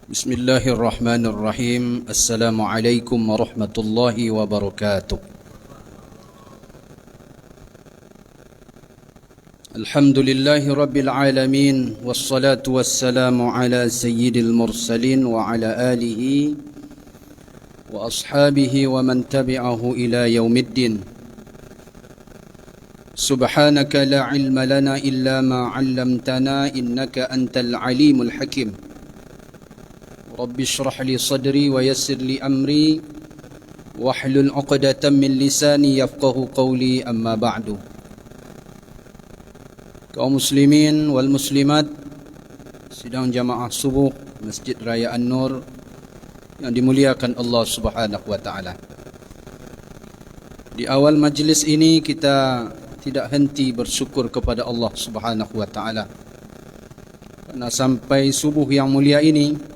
Bismillahirrahmanirrahim. Assalamualaikum warahmatullahi wabarakatuh. Alhamdulillahi rabbil alamin. Wassalatu wassalamu ala sayyidil mursalin wa ala alihi wa ashabihi wa man tabi'ahu ila yaumiddin. Subhanaka la ilma lana illa ma 'allamtana innaka antal alimul hakim. Rabbi shrah li sadri wa yassir li amri wahlul 'uqdatam min lisani yafqahu qawli, amma ba'du. Kaum muslimin wal muslimat sidang jamaah subuh Masjid Raya An-Nur yang dimuliakan Allah Subhanahu wa taala. Di awal majlis ini kita tidak henti bersyukur kepada Allah Subhanahu wa taala. Karena sampai subuh yang mulia ini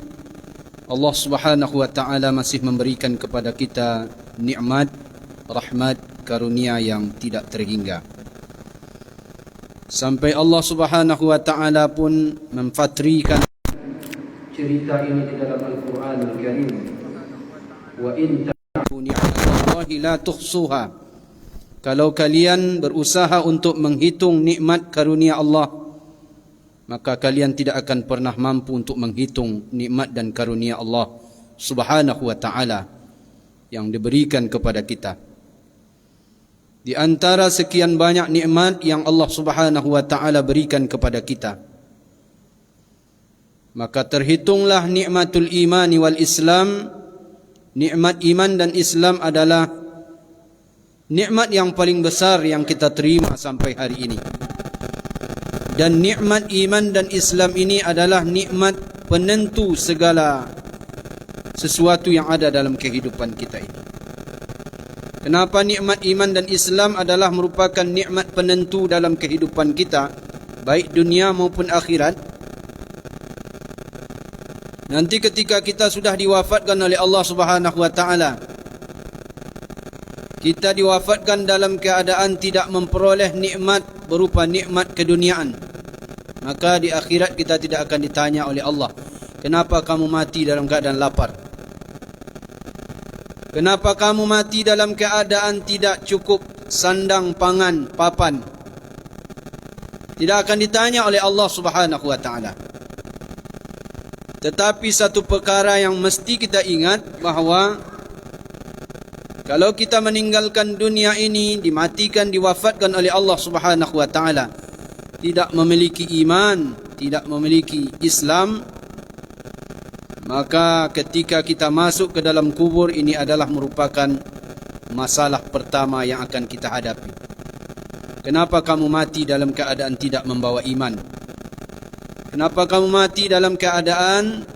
Allah Subhanahu wa taala masih memberikan kepada kita nikmat, rahmat, karunia yang tidak terhingga. Sampai Allah Subhanahu wa taala pun memfatrikan cerita ini di dalam Al-Qur'anul Karim. Wa in ta'fu ni'matallahi la tuhsuha. Kalau kalian berusaha untuk menghitung nikmat karunia Allah, maka kalian tidak akan pernah mampu untuk menghitung nikmat dan karunia Allah Subhanahu wa taala yang diberikan kepada kita. Di antara sekian banyak nikmat yang Allah Subhanahu wa taala berikan kepada kita, maka terhitunglah nikmatul imani wal Islam. Nikmat iman dan Islam adalah nikmat yang paling besar yang kita terima sampai hari ini. Dan nikmat iman dan Islam ini adalah nikmat penentu segala sesuatu yang ada dalam kehidupan kita ini. Kenapa nikmat iman dan Islam adalah merupakan nikmat penentu dalam kehidupan kita, baik dunia maupun akhirat? Nanti ketika kita sudah diwafatkan oleh Allah Subhanahu wa taala, kita diwafatkan dalam keadaan tidak memperoleh nikmat berupa nikmat keduniaan, maka di akhirat kita tidak akan ditanya oleh Allah, kenapa kamu mati dalam keadaan lapar? Kenapa kamu mati dalam keadaan tidak cukup sandang, pangan, papan? Tidak akan ditanya oleh Allah Subhanahu wa taala. Tetapi satu perkara yang mesti kita ingat, bahawa kalau kita meninggalkan dunia ini, dimatikan, diwafatkan oleh Allah Subhanahu wa taala, tidak memiliki iman, tidak memiliki Islam, maka ketika kita masuk ke dalam kubur, ini adalah merupakan masalah pertama yang akan kita hadapi. Kenapa kamu mati dalam keadaan tidak membawa iman? Kenapa kamu mati dalam keadaan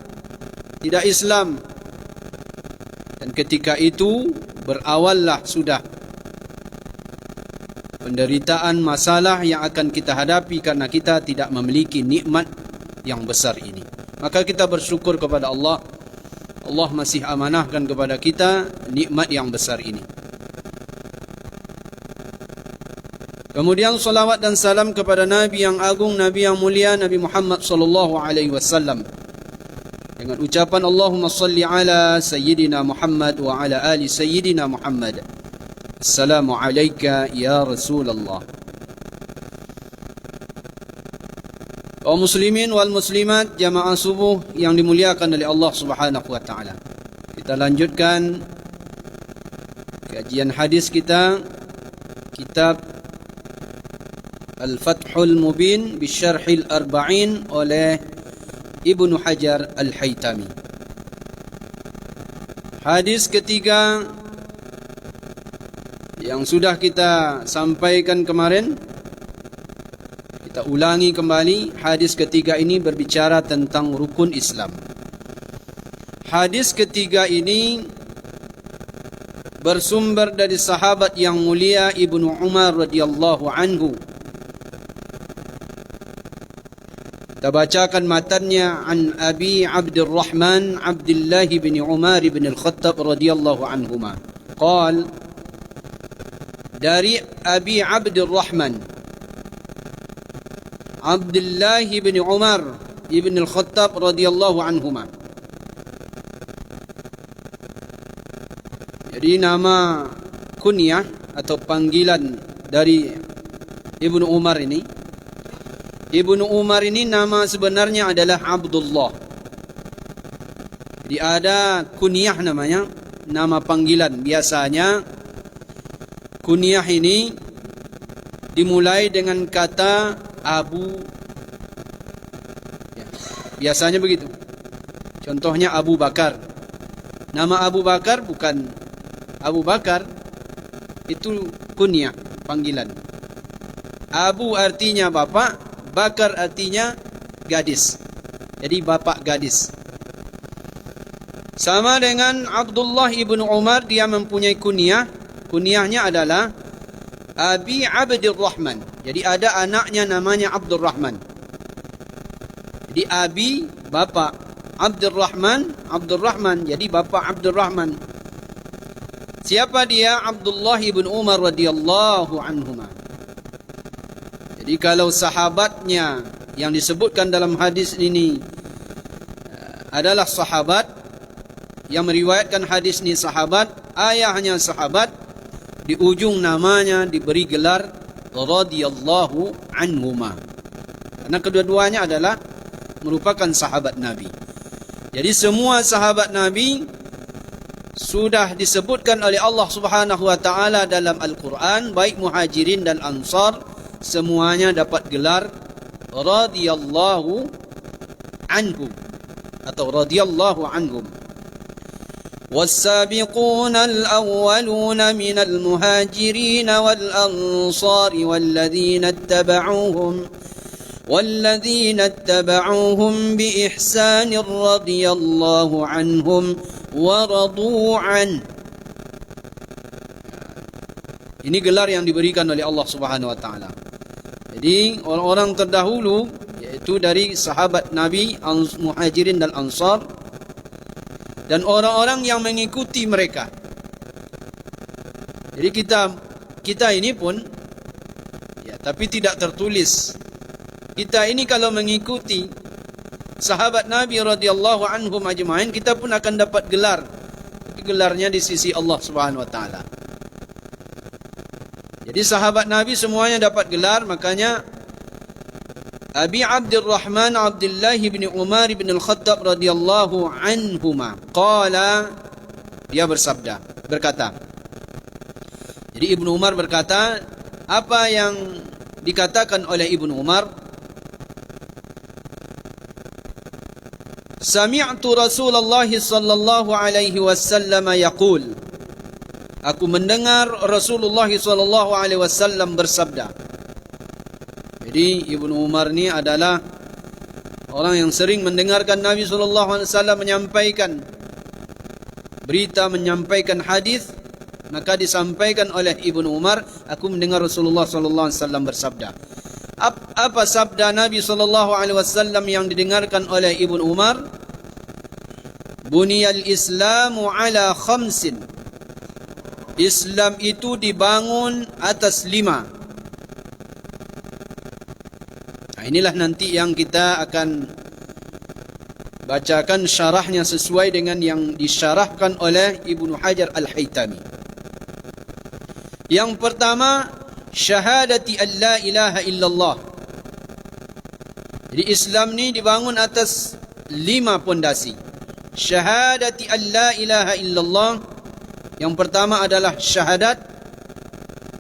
tidak Islam? Dan ketika itu berawallah sudah penderitaan, masalah yang akan kita hadapi karena kita tidak memiliki nikmat yang besar ini. Maka kita bersyukur kepada Allah. Allah masih amanahkan kepada kita nikmat yang besar ini. Kemudian salawat dan salam kepada Nabi yang agung, Nabi yang mulia, Nabi Muhammad sallallahu alaihi wasallam, dengan ucapan Allahumma salli ala sayyidina Muhammad wa ala ali sayyidina Muhammad. Assalamu alayka ya Rasulullah. Kaum muslimin wal muslimat, jamaah subuh yang dimuliakan oleh Allah Subhanahu wa taala. Kita lanjutkan kajian hadis kita, kitab Al-Fathul Mubin bi Syarhil Arba'in oleh Ibnu Hajar Al-Haytami. Hadis ketiga yang sudah kita sampaikan kemarin, kita ulangi kembali. Hadis ketiga ini berbicara tentang rukun Islam. Hadis ketiga ini bersumber dari sahabat yang mulia Ibnu Umar radhiyallahu anhu. Kita bacakan matannya. An Abi Abdurrahman Abdullah bin Umar bin Al-Khattab radhiyallahu anhuma. Qal, dari Abi Abdurrahman Abdullah bin Umar ibn Al-Khattab radhiyallahu anhuma, Jadi nama kunyah atau panggilan dari Ibnu Umar ini, Ibnu Umar ini nama sebenarnya adalah Abdullah. Jadi ada kunyah namanya, nama panggilan. Biasanya kunyah ini dimulai dengan kata Abu. Ya, biasanya begitu. Contohnya Abu Bakar. Nama Abu Bakar bukan Abu Bakar, itu kunyah, panggilan. Abu artinya bapak, Bakar artinya gadis. Jadi bapak gadis. Sama dengan Abdullah ibnu Umar, dia mempunyai kunyah. Kunyahnya adalah Abi Abdurrahman. Jadi ada anaknya namanya Abdurrahman. Jadi Abi, bapak, Abdurrahman, Abdurrahman, jadi bapak Abdurrahman. Siapa dia? Abdullah ibn Umar radhiyallahu anhuma. Jadi kalau sahabatnya yang disebutkan dalam hadis ini adalah sahabat, yang meriwayatkan hadis ini sahabat, ayahnya sahabat, di ujung namanya diberi gelar radhiyallahu anhuma. Karena kedua-duanya adalah merupakan sahabat Nabi. Jadi semua sahabat Nabi sudah disebutkan oleh Allah Subhanahu wa taala dalam Al-Qur'an, baik Muhajirin dan Ansar, semuanya dapat gelar radhiyallahu anhum atau radhiyallahu anhum. والسابقون الأولون من المهاجرين والأنصار والذين اتبعوهم بإحسان رضي الله عنهم ورضوا عنه. Ini gelar yang diberikan oleh Allah Subhanahu wa taala. Jadi orang-orang terdahulu, yaitu dari sahabat Nabi, Muhajirin dan Ansar, dan orang-orang yang mengikuti mereka. Jadi kita ini pun, ya, tapi tidak tertulis. Kita ini kalau mengikuti sahabat Nabi radhiyallahu anhum ajma'in, kita pun akan dapat gelar. Tapi gelarnya di sisi Allah Subhanahu wa taala. Jadi sahabat Nabi semuanya dapat gelar, makanya Abi Abdurrahman Abdullah bin Umar bin Al-Khattab radhiyallahu anhuma qala, dia berkata. Jadi Ibnu Umar berkata, apa yang dikatakan oleh Ibnu Umar, sami'tu Rasulullah sallallahu alaihi wasallam yaqul, aku mendengar Rasulullah sallallahu alaihi wasallam bersabda. Jadi Ibnu Umar ni adalah orang yang sering mendengarkan Nabi sallallahu alaihi wasallam menyampaikan berita, menyampaikan hadis, maka disampaikan oleh Ibnu Umar, aku mendengar Rasulullah sallallahu alaihi wasallam bersabda. Apa sabda Nabi sallallahu alaihi wasallam yang didengarkan oleh Ibnu Umar? Buniyal Islamu ala khamsin. Islam itu dibangun atas 5. Inilah nanti yang kita akan bacakan syarahnya sesuai dengan yang disyarahkan oleh Ibnu Hajar Al-Haytami. Yang pertama, syahadati an la ilaha illallah. Jadi Islam ni dibangun atas 5 pondasi. Syahadati an la ilaha illallah. Yang pertama adalah syahadat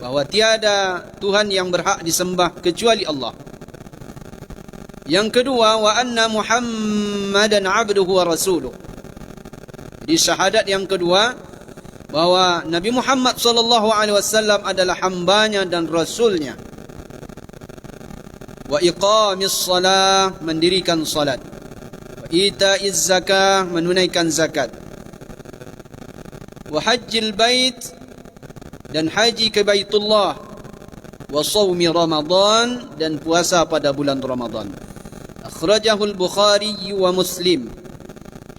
bahawa tiada Tuhan yang berhak disembah kecuali Allah. Yang kedua, wa anna Muhammadan abduhu wa rasuluh. Jadi syahadat yang kedua bahawa Nabi Muhammad sallallahu alaihi wasallam adalah hambanya dan rasulnya. Wa iqamis salah, mendirikan salat. Wa ita'iz zakah, menunaikan zakat. Wa hajjil bait, dan haji ke Baitullah. Wa shaumi Ramadan, dan puasa pada bulan Ramadan. Akhrajahul Bukhari wa Muslim.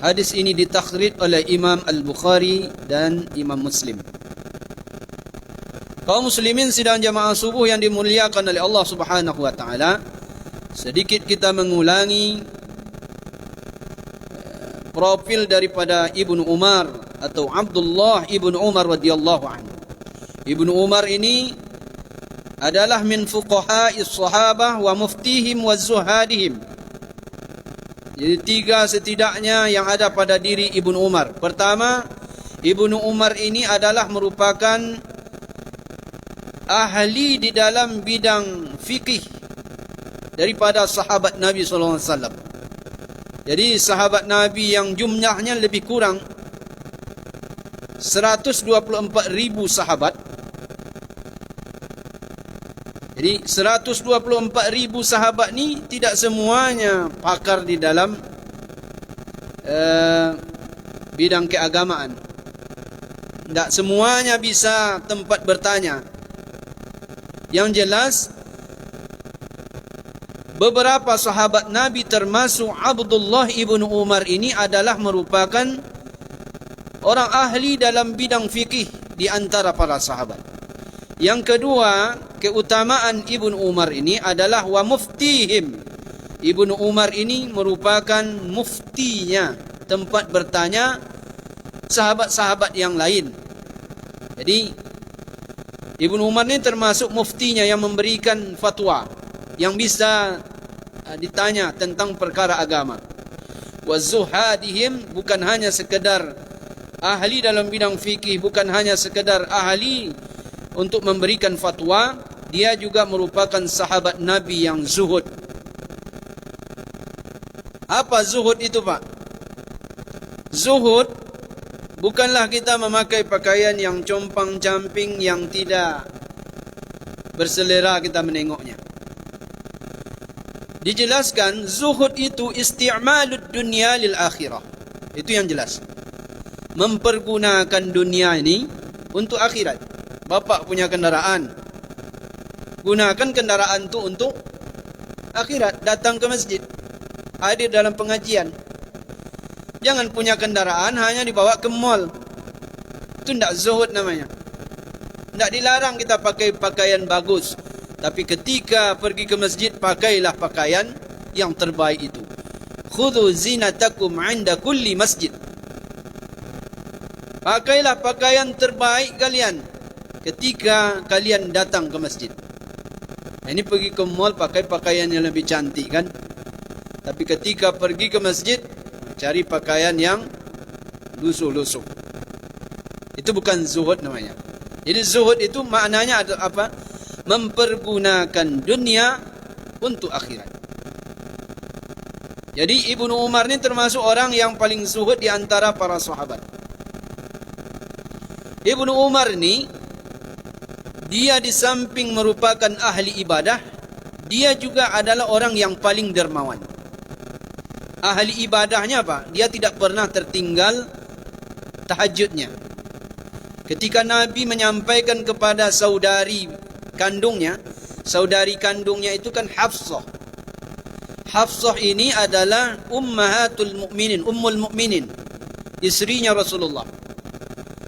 Hadis ini ditakhrij oleh Imam Al-Bukhari dan Imam Muslim. Kaum muslimin sidang jamaah subuh yang dimuliakan oleh Allah Subhanahu wa taala, sedikit kita mengulangi profil daripada Ibnu Umar atau Abdullah ibn Umar radhiyallahu anhu. Ibnu Umar ini adalah min fuqaha'is sahabah wa muftihim wa zuhadihim. Jadi 3 setidaknya yang ada pada diri Ibnu Umar. Pertama, Ibnu Umar ini adalah merupakan ahli di dalam bidang fikih daripada sahabat Nabi sallallahu alaihi wasallam. Jadi sahabat Nabi yang jumlahnya lebih kurang 124,000 sahabat. Jadi 124,000 sahabat ni tidak semuanya pakar di dalam bidang keagamaan. Tidak semuanya bisa tempat bertanya. Yang jelas, beberapa sahabat Nabi termasuk Abdullah ibn Umar ini adalah merupakan orang ahli dalam bidang fikih di antara para sahabat. Yang kedua, keutamaan Ibnu Umar ini adalah wa muftihim. Ibnu Umar ini merupakan muftinya, tempat bertanya sahabat-sahabat yang lain. Jadi Ibnu Umar ini termasuk muftinya yang memberikan fatwa, yang bisa ditanya tentang perkara agama. Wa zuhadihim, bukan hanya sekedar ahli dalam bidang fikih, bukan hanya sekedar ahli untuk memberikan fatwa, dia juga merupakan sahabat Nabi yang zuhud. Apa zuhud itu, Pak? Zuhud bukanlah kita memakai pakaian yang compang-camping, yang tidak berselera kita menengoknya. Dijelaskan, zuhud itu isti'malud dunya lil akhirah. Itu yang jelas. Mempergunakan dunia ini untuk akhirat. Bapak punya kendaraan, gunakan kendaraan itu untuk akhirat. Datang ke masjid, hadir dalam pengajian. Jangan punya kendaraan hanya dibawa ke mall. Itu tidak zuhud namanya. Tidak dilarang kita pakai pakaian bagus, tapi ketika pergi ke masjid, pakailah pakaian yang terbaik itu. Khudhu zinatakum 'inda kulli masjid. Pakailah pakaian terbaik kalian ketika kalian datang ke masjid. Ini pergi ke mall pakai pakaian yang lebih cantik kan? Tapi ketika pergi ke masjid, cari pakaian yang lusuh-lusuh. Itu bukan zuhud namanya. Jadi zuhud itu maknanya adalah apa? Mempergunakan dunia untuk akhirat. Jadi Ibnu Umar ini termasuk orang yang paling zuhud di antara para sahabat. Ibnu Umar ini, dia di samping merupakan ahli ibadah, dia juga adalah orang yang paling dermawan. Ahli ibadahnya apa? Dia tidak pernah tertinggal tahajudnya. Ketika Nabi menyampaikan kepada saudari kandungnya itu kan Hafsah. Hafsah ini adalah ummahatul mu'minin, ummul mu'minin, istrinya Rasulullah.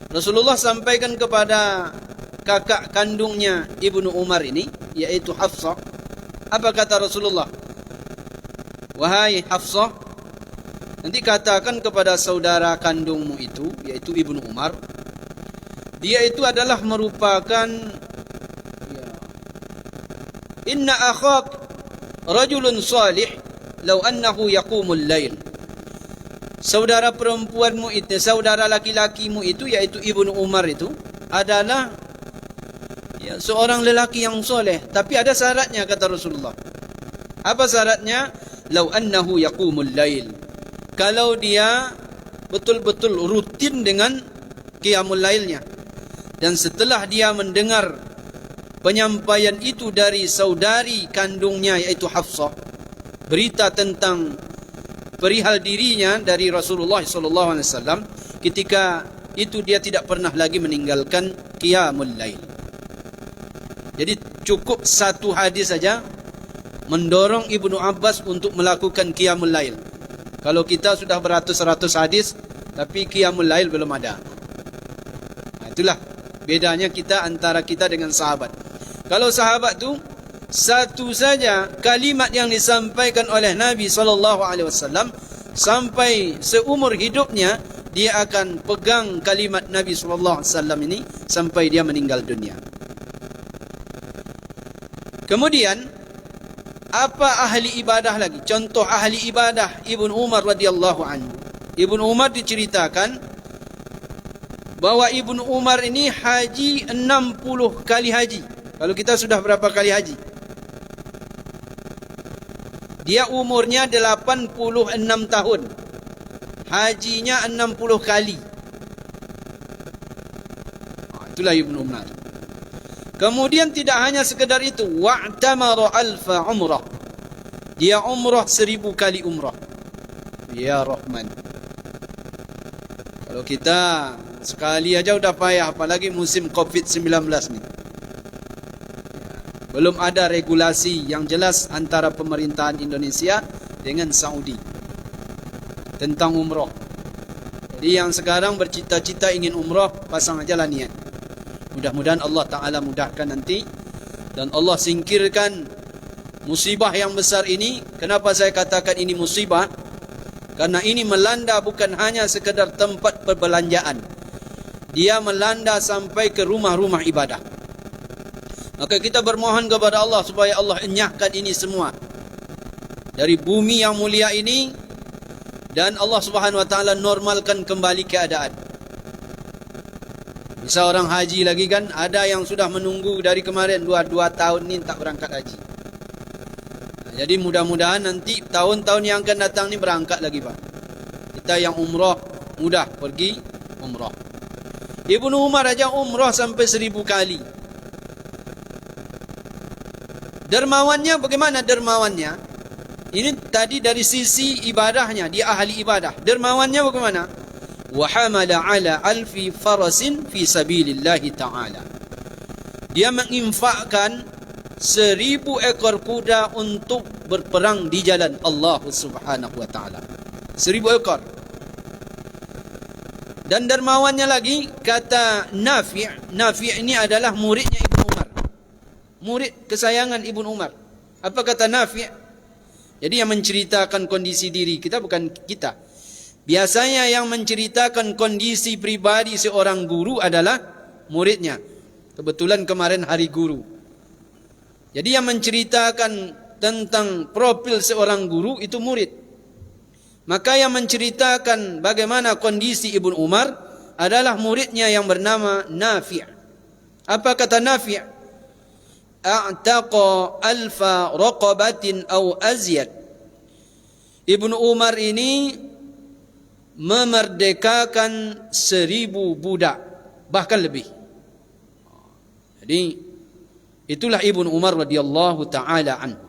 Rasulullah sampaikan kepada kakak kandungnya Ibnu Umar ini, yaitu Hafsah. Apa kata Rasulullah? Wahai Hafsah, nanti katakan kepada saudara kandungmu itu, yaitu Ibnu Umar, dia itu adalah merupakan inna akhak rajulun salih law annahu yaqumul lail. Saudara perempuanmu itu, saudara laki-lakimu itu, yaitu Ibnu Umar itu adalah seorang lelaki yang soleh, tapi ada syaratnya kata Rasulullah. Apa syaratnya? Lau annahu yaqumul lail. Kalau dia betul-betul rutin dengan qiyamul lailnya, dan setelah dia mendengar penyampaian itu dari saudari kandungnya yaitu Hafsah, berita tentang perihal dirinya dari Rasulullah SAW, ketika itu dia tidak pernah lagi meninggalkan qiyamul lail. Jadi cukup satu hadis saja mendorong Ibnu Abbas untuk melakukan qiyamul lail. Kalau kita sudah beratus-ratus hadis, tapi qiyamul lail belum ada. Itulah bedanya kita antara kita dengan sahabat. Kalau sahabat tu satu saja kalimat yang disampaikan oleh Nabi SAW sampai seumur hidupnya, dia akan pegang kalimat Nabi sallallahu alaihi wasallam ini sampai dia meninggal dunia. Kemudian apa ahli ibadah lagi? Contoh ahli ibadah Ibnu Umar radhiyallahu anhu. Ibnu Umar diceritakan bahwa Ibnu Umar ini haji 60 kali haji. Kalau kita sudah berapa kali haji? Dia umurnya 86 tahun. Hajinya 60 kali. Itulah Ibnu Umar. Kemudian tidak hanya sekedar itu, wa'tamara alfa umrah. Dia umrah 1000 kali umrah. Ya Rahman. Kalau kita sekali aja udah payah, apalagi musim COVID-19 ni. Belum ada regulasi yang jelas antara pemerintahan Indonesia dengan Saudi tentang umrah. Jadi yang sekarang bercita-cita ingin umrah, pasang aja lah niat. Mudah-mudahan Allah Ta'ala mudahkan nanti dan Allah singkirkan musibah yang besar ini. Kenapa saya katakan ini musibah? Karena ini melanda bukan hanya sekedar tempat perbelanjaan. Dia melanda sampai ke rumah-rumah ibadah. Maka kita bermohon kepada Allah supaya Allah enyahkan ini semua dari bumi yang mulia ini, dan Allah Subhanahu wa taala normalkan kembali keadaan. Bisa orang haji lagi kan, ada yang sudah menunggu dari kemarin 2 tahun ni tak berangkat haji. Jadi mudah-mudahan nanti tahun-tahun yang akan datang ni berangkat lagi, Pak. Kita yang umrah mudah pergi umrah. Ibnu Umar aja umrah sampai 1000 kali. Dermawannya bagaimana dermawannya? Ini tadi dari sisi ibadahnya, dia ahli ibadah. Dermawannya bagaimana? Wa hamala ala alfi farasin fi sabilillah ta'ala. Dia menginfakkan 1000 ekor kuda untuk berperang di jalan Allah Subhanahu wa taala. 1000 ekor. Dan dermawannya lagi, kata Nafi'. Nafi' ini adalah muridnya Ibnu Umar. Murid kesayangan Ibnu Umar. Apa kata Nafi'? Jadi yang menceritakan kondisi diri kita bukan kita. Biasanya yang menceritakan kondisi pribadi seorang guru adalah muridnya. Kebetulan kemarin hari guru. Jadi yang menceritakan tentang profil seorang guru itu murid. Maka yang menceritakan bagaimana kondisi Ibnu Umar adalah muridnya yang bernama Nafi'. Apa kata Nafi'? A'taqa alfa raqabatin aw azyad. Ibnu Umar ini memerdekakan 1000 budak, bahkan lebih. Jadi itulah Ibnu Umar radhiyallahu taala anhu.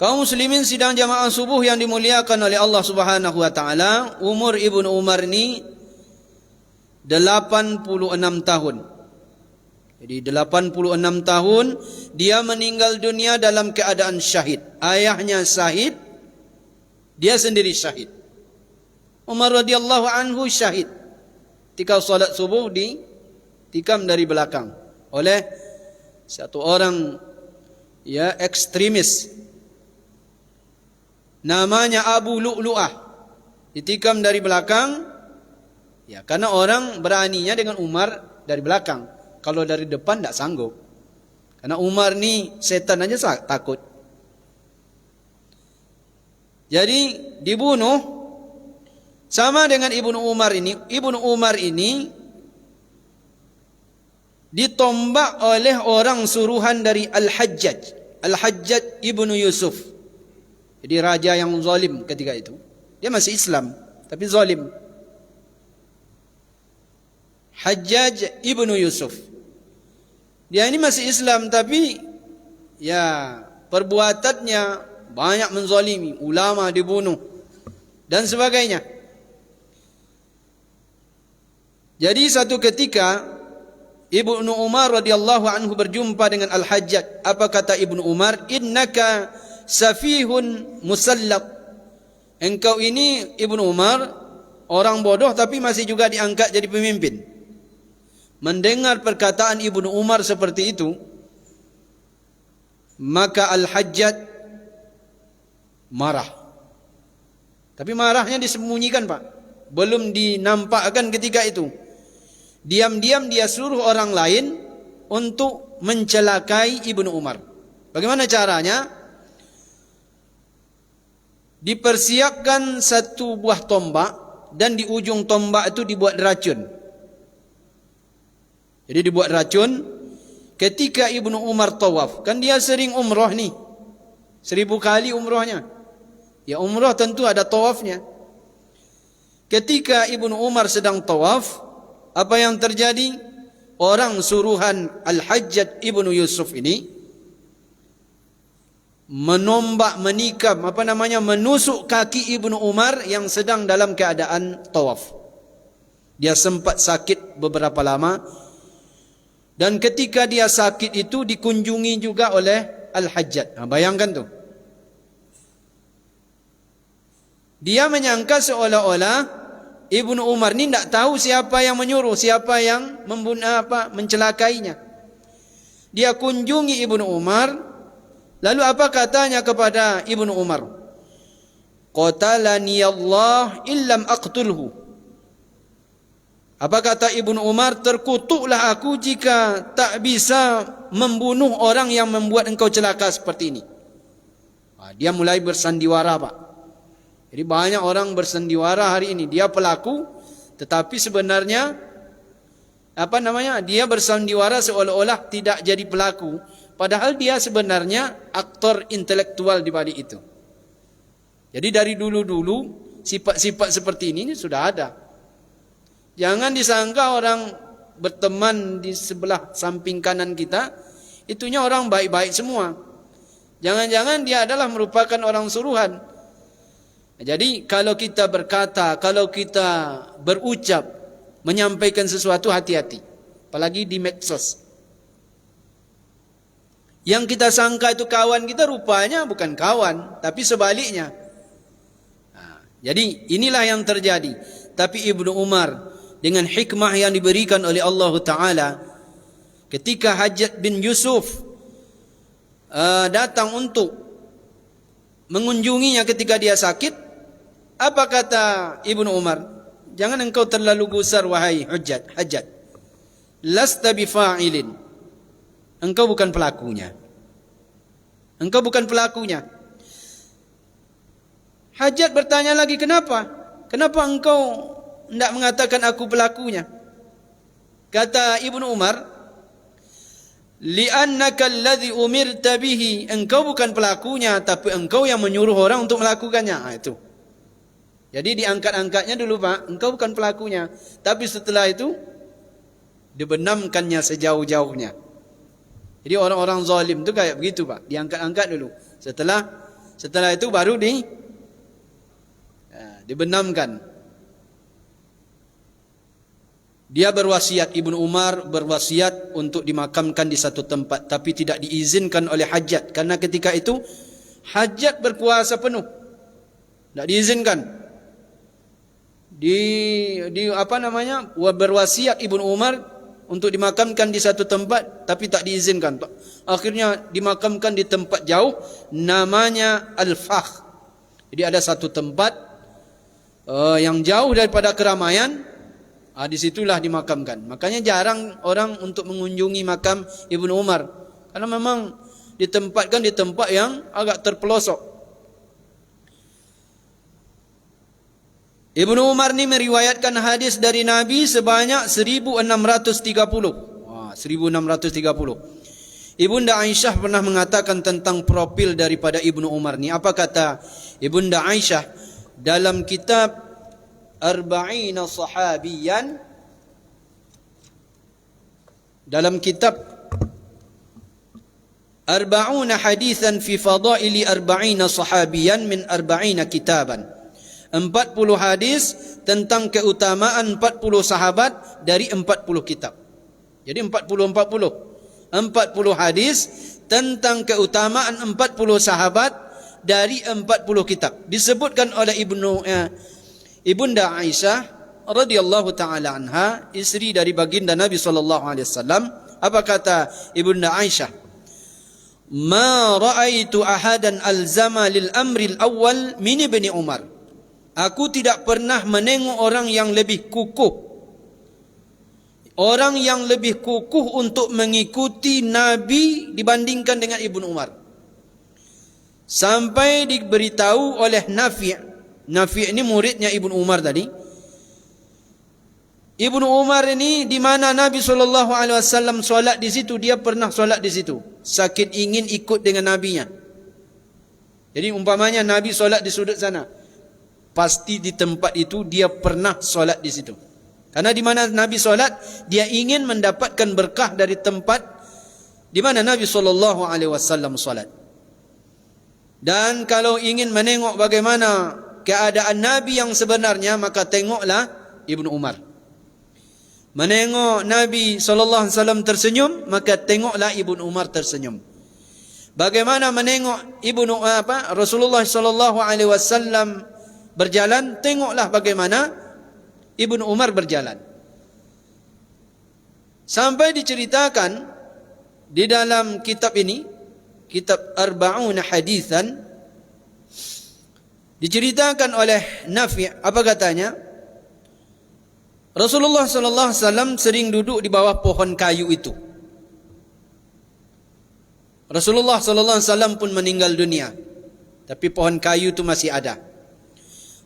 Kaum muslimin sidang jamaah subuh yang dimuliakan oleh Allah Subhanahu wa taala, umur Ibnu Umar ini 86 tahun. Jadi 86 tahun dia meninggal dunia dalam keadaan syahid. Ayahnya syahid, dia sendiri syahid. Umar radhiyallahu anhu syahid ketika salat subuh ditikam dari belakang oleh satu orang ya ekstremis namanya Abu Lu'lu'ah. Ditikam dari belakang ya karena orang beraninya dengan Umar dari belakang. Kalau dari depan tak sanggup. Karena Umar ni setan aja takut. Jadi dibunuh sama dengan Ibnu Umar ini. Ibnu Umar ini ditombak oleh orang suruhan dari Al-Hajjaj. Al-Hajjaj Ibnu Yusuf. Jadi raja yang zalim ketika itu. Dia masih Islam tapi zalim. Hajjaj Ibnu Yusuf. Dia ini masih Islam tapi ya perbuatannya banyak menzalimi, ulama dibunuh dan sebagainya. Jadi satu ketika Ibnu Umar radhiyallahu anhu berjumpa dengan Al-Hajjaj. Apa kata Ibnu Umar? Innaka safihun musallaq. Engkau ini Ibnu Umar orang bodoh tapi masih juga diangkat jadi pemimpin. Mendengar perkataan Ibnu Umar seperti itu, maka Al-Hajjaj marah. Tapi marahnya disembunyikan, Pak. Belum dinampakkan ketika itu. Diam-diam dia suruh orang lain untuk mencelakai Ibnu Umar. Bagaimana caranya? Dipersiapkan satu buah tombak dan di ujung tombak itu dibuat racun. Jadi dibuat racun ketika Ibnu Umar tawaf. Kan dia sering umrah nih. 1000 kali umrahnya. Ya umrah tentu ada tawafnya. Ketika Ibnu Umar sedang tawaf, apa yang terjadi? Orang suruhan Al-Hajjaj Ibnu Yusuf ini menombak, menikam, menusuk kaki Ibnu Umar yang sedang dalam keadaan tawaf. Dia sempat sakit beberapa lama. Dan ketika dia sakit itu dikunjungi juga oleh Al-Hajjaj. Bayangkan tu. Dia menyangka seolah-olah Ibnu Umar ni tak tahu siapa yang menyuruh, siapa yang mencelakainya. Dia kunjungi Ibnu Umar, lalu apa katanya kepada Ibnu Umar? Qatalani Allah illam aqtulhu. Apa kata Ibnu Umar? Terkutuklah aku jika tak bisa membunuh orang yang membuat engkau celaka seperti ini. Dia mulai bersandiwara, Pak. Jadi banyak orang bersandiwara hari ini. Dia pelaku, tetapi sebenarnya dia bersandiwara seolah-olah tidak jadi pelaku. Padahal dia sebenarnya aktor intelektual di balik itu. Jadi dari dulu-dulu sifat-sifat seperti ini sudah ada. Jangan disangka orang berteman di sebelah samping kanan kita, itunya orang baik-baik semua. Jangan-jangan dia adalah merupakan orang suruhan. Jadi kalau kita berkata, kalau kita berucap, menyampaikan sesuatu, hati-hati. Apalagi di medsos. Yang kita sangka itu kawan kita, rupanya bukan kawan, tapi sebaliknya. Jadi inilah yang terjadi. Tapi Ibnu Umar dengan hikmah yang diberikan oleh Allah Ta'ala, ketika Hajjaj bin Yusuf datang untuk mengunjunginya ketika dia sakit, apa kata Ibnu Umar? Jangan engkau terlalu gusar wahai Hajjaj. Lasta bifa'ilin. Engkau bukan pelakunya. Engkau bukan pelakunya. Hajjaj bertanya lagi, kenapa? Kenapa engkau tidak mengatakan aku pelakunya? Kata Ibnu Umar, li'annaka alladhi umirta bihi. Engkau bukan pelakunya, tapi engkau yang menyuruh orang untuk melakukannya. Itu. Jadi diangkat-angkatnya dulu, Pak, engkau bukan pelakunya. Tapi setelah itu dibenamkannya sejauh-jauhnya. Jadi orang-orang zalim itu kayak begitu, Pak. Diangkat-angkat dulu. Setelah itu baru dibenamkan. Dia berwasiat, Ibnu Umar berwasiat untuk dimakamkan di satu tempat, tapi tidak diizinkan oleh Hajjaj, karena ketika itu Hajjaj berkuasa penuh. Tidak diizinkan. Berwasiat Ibnu Umar untuk dimakamkan di satu tempat, tapi tak diizinkan. Akhirnya dimakamkan di tempat jauh, namanya Al-Fakh. Jadi ada satu tempat yang jauh daripada keramaian, di situlah dimakamkan. Makanya jarang orang untuk mengunjungi makam Ibnu Umar, karena memang ditempatkan di tempat yang agak terpelosok. Ibnu Umar ni meriwayatkan hadis dari Nabi sebanyak 1630. 1630. Ibunda Aisyah pernah mengatakan tentang profil daripada Ibnu Umar ni. Apa kata Ibunda Aisyah dalam kitab Arba'ina Sahabiyan, dalam kitab Arba'una Hadithan fi Fadaili Arba'ina Sahabiyan min Arba'ina Kitaban. 40 hadis tentang keutamaan 40 sahabat dari 40 kitab. Jadi 40 hadis tentang keutamaan 40 sahabat dari 40 kitab. Disebutkan oleh Ibunda Aisyah radhiyallahu taala anha, istri dari baginda Nabi sallallahu alaihi wasallam. Apa kata Ibunda Aisyah? Ma ra'aitu ahadan alzama lil amri al-awwal min ibni Umar. Aku tidak pernah menengok orang yang lebih kukuh. Orang yang lebih kukuh untuk mengikuti Nabi dibandingkan dengan Ibnu Umar. Sampai diberitahu oleh Nafi'. Nafi' ini muridnya Ibnu Umar tadi. Ibnu Umar ini di mana Nabi SAW solat di situ, dia pernah solat di situ. Sakit ingin ikut dengan Nabinya. Jadi umpamanya Nabi solat di sudut sana, pasti di tempat itu dia pernah solat di situ. Karena di mana Nabi solat, dia ingin mendapatkan berkah dari tempat di mana Nabi SAW solat. Dan kalau ingin menengok bagaimana keadaan Nabi yang sebenarnya, maka tengoklah Ibnu Umar. Menengok Nabi SAW tersenyum, maka tengoklah Ibnu Umar tersenyum. Bagaimana menengok Rasulullah SAW berjalan, tengoklah bagaimana Ibnu Umar berjalan. Sampai diceritakan di dalam kitab ini, kitab Arba'una Hadithan, diceritakan oleh Nafi', apa katanya? Rasulullah SAW sering duduk di bawah pohon kayu itu. Rasulullah SAW pun meninggal dunia, tapi pohon kayu itu masih ada.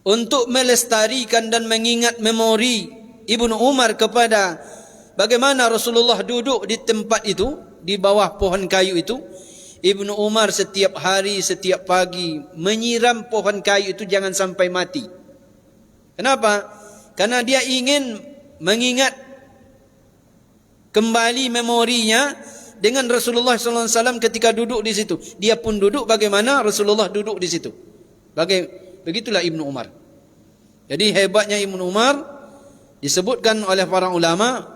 Untuk melestarikan dan mengingat memori Ibnu Umar kepada bagaimana Rasulullah duduk di tempat itu, di bawah pohon kayu itu, Ibnu Umar setiap hari, setiap pagi menyiram pohon kayu itu jangan sampai mati. Kenapa? Karena dia ingin mengingat kembali memorinya dengan Rasulullah SAW ketika duduk di situ. Dia pun duduk bagaimana Rasulullah duduk di situ. Begitulah Ibnu Umar. Jadi hebatnya Ibnu Umar disebutkan oleh para ulama.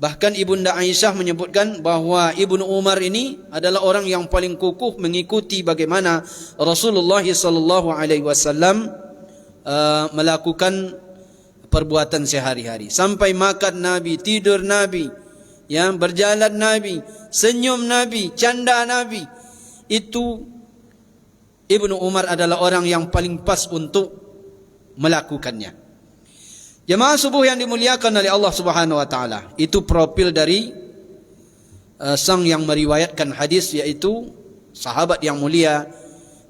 Bahkan Ibunda Aisyah menyebutkan bahawa Ibnu Umar ini adalah orang yang paling kukuh mengikuti bagaimana Rasulullah SAW melakukan perbuatan sehari-hari. Sampai makan Nabi, tidur Nabi, berjalan Nabi, senyum Nabi, canda Nabi. Itu Ibnu Umar adalah orang yang paling pas untuk melakukannya. Jemaah subuh yang dimuliakan oleh Allah Subhanahu wa taala, itu profil dari sang yang meriwayatkan hadis, yaitu sahabat yang mulia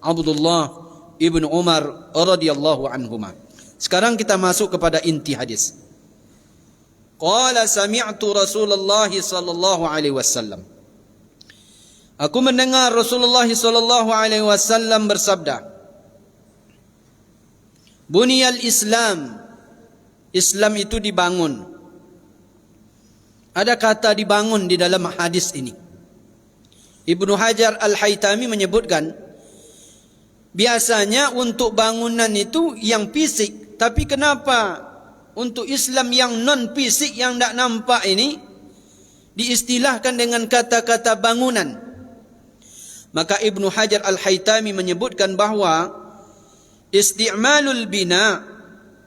Abdullah ibnu Umar radhiyallahu anhuma. Sekarang kita masuk kepada inti hadis. Qala sami'tu Rasulullah sallallahu alaihi wasallam. Aku mendengar Rasulullah sallallahu alaihi wasallam bersabda, Buniyal Islam, Islam itu dibangun. Ada kata dibangun di dalam hadis ini. Ibnu Hajar Al-Haytami menyebutkan, biasanya untuk bangunan itu yang fisik, tapi kenapa untuk Islam yang non-fisik, yang tak nampak ini, diistilahkan dengan kata-kata bangunan? Maka Ibnu Hajar Al-Haytami menyebutkan bahawa isti'malul bina,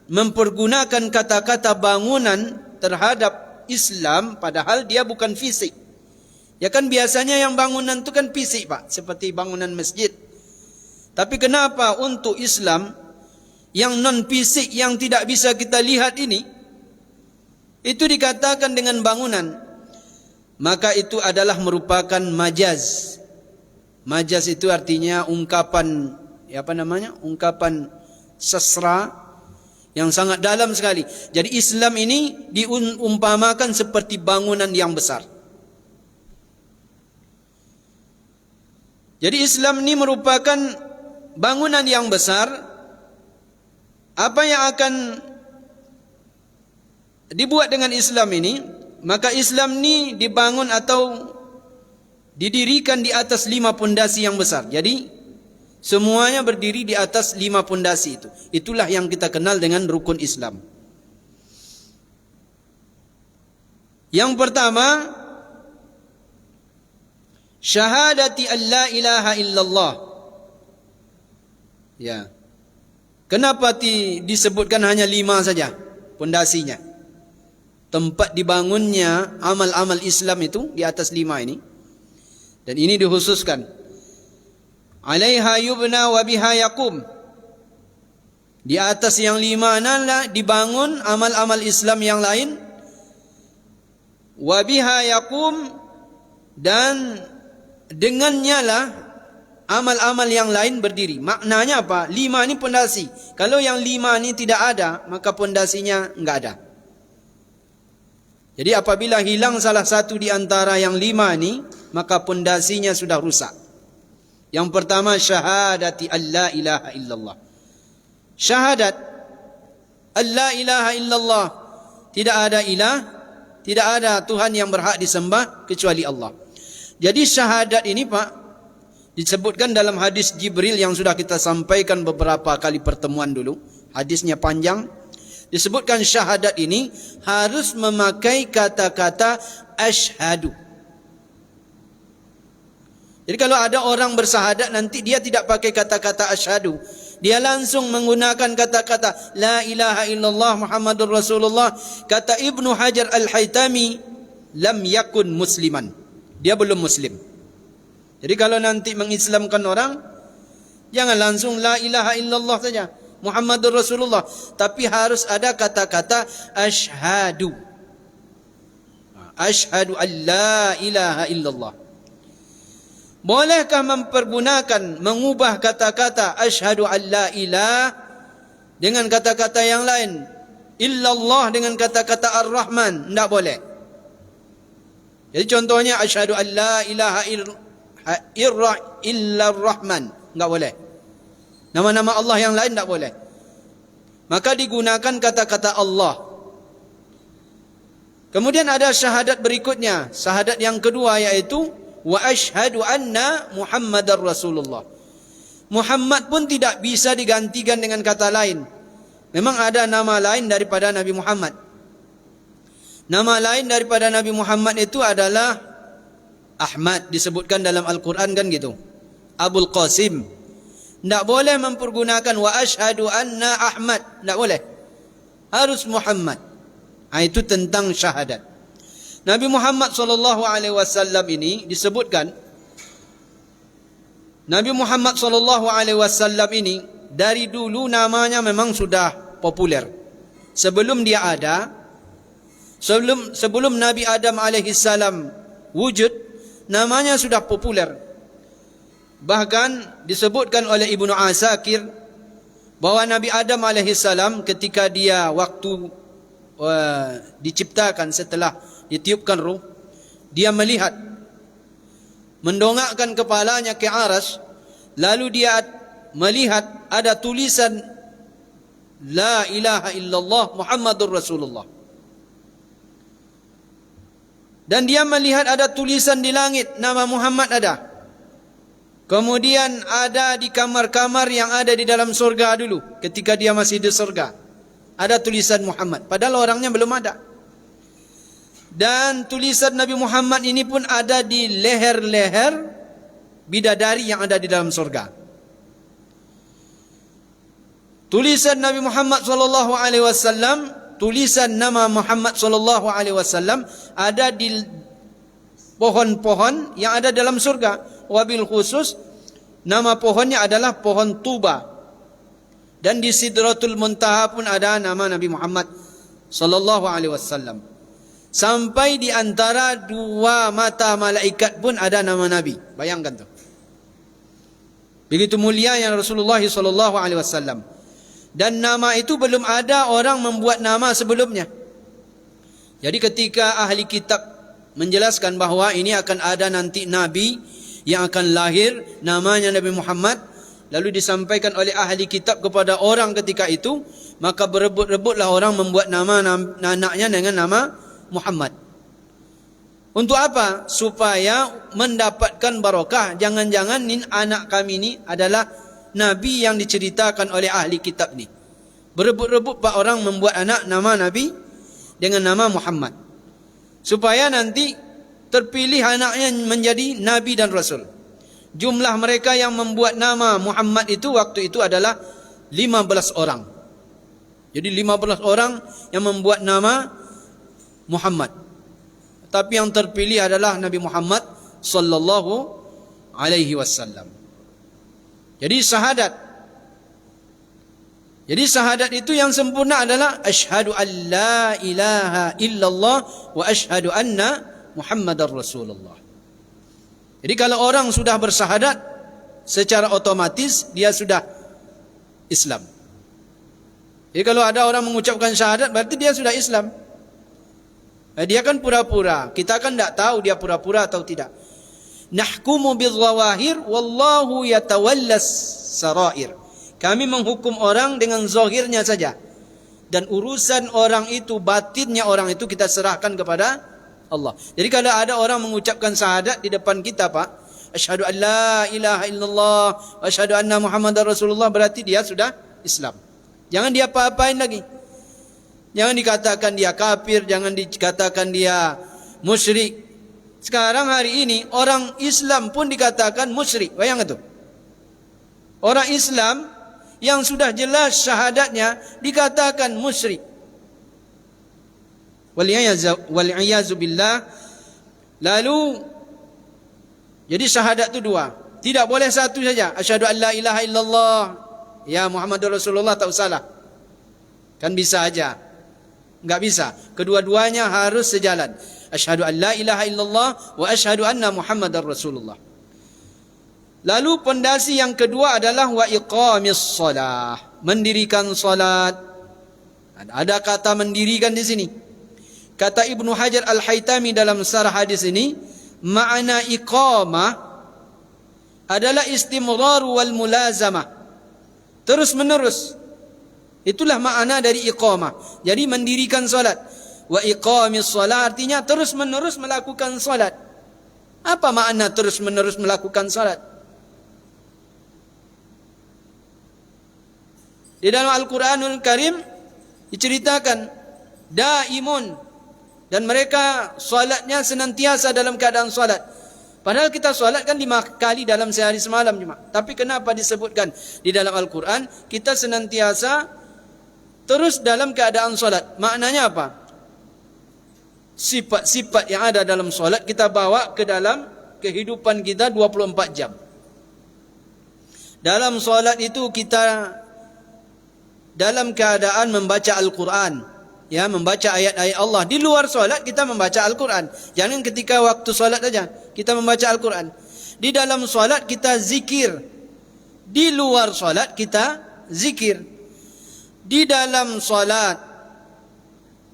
mempergunakan kata-kata bangunan terhadap Islam padahal dia bukan fisik. Ya kan biasanya yang bangunan itu kan fisik, Pak, seperti bangunan masjid. Tapi kenapa untuk Islam yang non-fisik, yang tidak bisa kita lihat ini, itu dikatakan dengan bangunan? Maka itu adalah merupakan majaz. Majaz itu artinya ungkapan, ungkapan sastra yang sangat dalam sekali. Jadi Islam ini diumpamakan seperti bangunan yang besar. Jadi Islam ini merupakan bangunan yang besar. Apa yang akan dibuat dengan Islam ini? Maka Islam ini dibangun atau didirikan di atas 5 pondasi yang besar. Jadi semuanya berdiri di atas 5 pondasi itu. Itulah yang kita kenal dengan rukun Islam. Yang pertama, syahadati an la ilaha illallah. Ya. Kenapa disebutkan hanya 5 saja pondasinya? Tempat dibangunnya amal-amal Islam itu di atas 5 ini. Dan ini dikhususkan. Alaiha yubna wa biha yaqum. Di atas yang 5 adalah dibangun amal-amal Islam yang lain. Wa biha yaqum, dan dengannya lah amal-amal yang lain berdiri. Maknanya apa? 5 ni pondasi. Kalau yang 5 ni tidak ada, maka pondasinya enggak ada. Jadi apabila hilang salah satu di antara yang 5 ni, maka pondasinya sudah rusak. Yang pertama, syahadati alla ilaha illallah. Syahadat alla ilaha illallah, tidak ada ilah, tidak ada Tuhan yang berhak disembah kecuali Allah. Jadi syahadat ini Pak, disebutkan dalam hadis Jibril yang sudah kita sampaikan beberapa kali pertemuan dulu. Hadisnya panjang. Disebutkan syahadat ini harus memakai kata-kata asyhadu. Jadi kalau ada orang bersahadat nanti dia tidak pakai kata-kata asyhadu. Dia langsung menggunakan kata-kata la ilaha illallah Muhammadur Rasulullah. Kata Ibnu Hajar Al-Haytami, lam yakun musliman. Dia belum muslim. Jadi kalau nanti mengislamkan orang, jangan langsung la ilaha illallah saja, Muhammadur Rasulullah, tapi harus ada kata-kata asyhadu. Asyhadu an la ilaha illallah. Bolehkah mempergunakan, mengubah kata-kata asyhadu an la ilah dengan kata-kata yang lain? Illallah dengan kata-kata ar-Rahman, tidak boleh. Jadi contohnya asyhadu an la ilaha illa ar-Rahman, tidak boleh. Nama-nama Allah yang lain tidak boleh. Maka digunakan kata-kata Allah. Kemudian ada syahadat berikutnya, syahadat yang kedua, yaitu wa asyhadu anna Muhammadar Rasulullah. Muhammad pun tidak bisa digantikan dengan kata lain. Memang ada nama lain daripada Nabi Muhammad. Nama lain daripada Nabi Muhammad itu adalah Ahmad, disebutkan dalam Al-Quran kan gitu. Abul Qasim. Tidak boleh mempergunakan wa asyhadu anna Ahmad, tidak boleh. Harus Muhammad. Itu tentang syahadat. Nabi Muhammad SAW ini disebutkan, Nabi Muhammad SAW ini dari dulu namanya memang sudah populer. Sebelum dia ada, sebelum Nabi Adam AS wujud, namanya sudah populer. Bahkan disebutkan oleh Ibnu Asakir bahwa Nabi Adam AS ketika dia waktu diciptakan, setelah ditiupkan ruh, dia melihat, mendongakkan kepalanya ke aras, lalu dia melihat ada tulisan la ilaha illallah Muhammadur Rasulullah. Dan dia melihat ada tulisan di langit, nama Muhammad ada. Kemudian ada di kamar-kamar yang ada di dalam surga dulu, ketika dia masih di surga, ada tulisan Muhammad, padahal orangnya belum ada. Dan tulisan Nabi Muhammad ini pun ada di leher-leher bidadari yang ada di dalam surga. Tulisan Nabi Muhammad SAW, tulisan nama Muhammad SAW ada di pohon-pohon yang ada dalam surga. Wabil khusus nama pohonnya adalah pohon Tuba. Dan di Sidratul Muntaha pun ada nama Nabi Muhammad SAW. Sampai di antara dua mata malaikat pun ada nama Nabi. Bayangkan tu. Begitu mulia yang Rasulullah SAW. Dan nama itu belum ada orang membuat nama sebelumnya. Jadi ketika ahli kitab menjelaskan bahawa ini akan ada nanti Nabi yang akan lahir, namanya Nabi Muhammad, lalu disampaikan oleh ahli kitab kepada orang ketika itu, maka berebut-rebutlah orang membuat nama anaknya dengan nama Muhammad. Untuk apa? Supaya mendapatkan barakah. Jangan-jangan anak kami ini adalah Nabi yang diceritakan oleh ahli kitab ni. Berebut-rebut pak orang membuat anak nama Nabi dengan nama Muhammad, supaya nanti terpilih anaknya menjadi Nabi dan Rasul. Jumlah mereka yang membuat nama Muhammad itu waktu itu adalah 15 orang. Jadi 15 orang yang membuat nama Muhammad. Tapi yang terpilih adalah Nabi Muhammad sallallahu alaihi wasallam. Jadi syahadat Jadi syahadat itu yang sempurna adalah asyhadu an la ilaha illallah wa asyhadu anna Muhammadar Rasulullah. Jadi kalau orang sudah bersyahadat, secara otomatis dia sudah Islam. Jadi kalau ada orang mengucapkan syahadat, berarti dia sudah Islam. Dia kan pura-pura. Kita kan tidak tahu dia pura-pura atau tidak. Nahkumu bidzawahir wallahu yatawallas sarair. Kami menghukum orang dengan zahirnya saja. Dan urusan orang itu, batinnya orang itu kita serahkan kepada Allah. Jadi kalau ada orang mengucapkan syahadat di depan kita, Pak, asyhadu an la ilaha illallah wa asyhadu anna Muhammadar Rasulullah, berarti dia sudah Islam. Jangan dia apa-apain lagi. Jangan dikatakan dia kafir, jangan dikatakan dia musyrik. Sekarang hari ini orang Islam pun dikatakan musyrik. Bayangkan itu. Orang Islam yang sudah jelas syahadatnya dikatakan musyrik. Wal-'iyazu billah. Lalu jadi syahadat itu dua. Tidak boleh satu saja. Asyhadu an la ilaha illallah ya Muhammadur Rasulullah, tak usahlah. Kan bisa aja. Enggak bisa. Kedua-duanya harus sejalan. Asyhadu an la ilaha illallah wa asyhadu anna Muhammadar Rasulullah. Lalu pondasi yang kedua adalah wa iqamis shalah, mendirikan salat. Ada kata mendirikan di sini. Kata Ibnu Hajar Al-Haytami dalam syarah hadis ini, makna iqamah adalah istimrar wal mulazamah. Terus menerus. Itulah makna dari iqamah. Jadi mendirikan salat. Wa iqamis shalah artinya terus menerus melakukan salat. Apa makna terus menerus melakukan salat? Di dalam Al-Quranul Karim diceritakan daimun, dan mereka salatnya senantiasa dalam keadaan salat. Padahal kita salat kan 5 kali dalam sehari semalam cuma. Tapi kenapa disebutkan di dalam Al-Quran kita senantiasa terus dalam keadaan salat? Maknanya apa? Sifat-sifat yang ada dalam salat kita bawa ke dalam kehidupan kita 24 jam. Dalam salat itu kita dalam keadaan membaca Al-Quran, ya, membaca ayat-ayat Allah. Di luar solat kita membaca Al-Quran. Jangan ketika waktu solat saja kita membaca Al-Quran. Di dalam solat kita zikir. Di luar solat kita zikir. Di dalam solat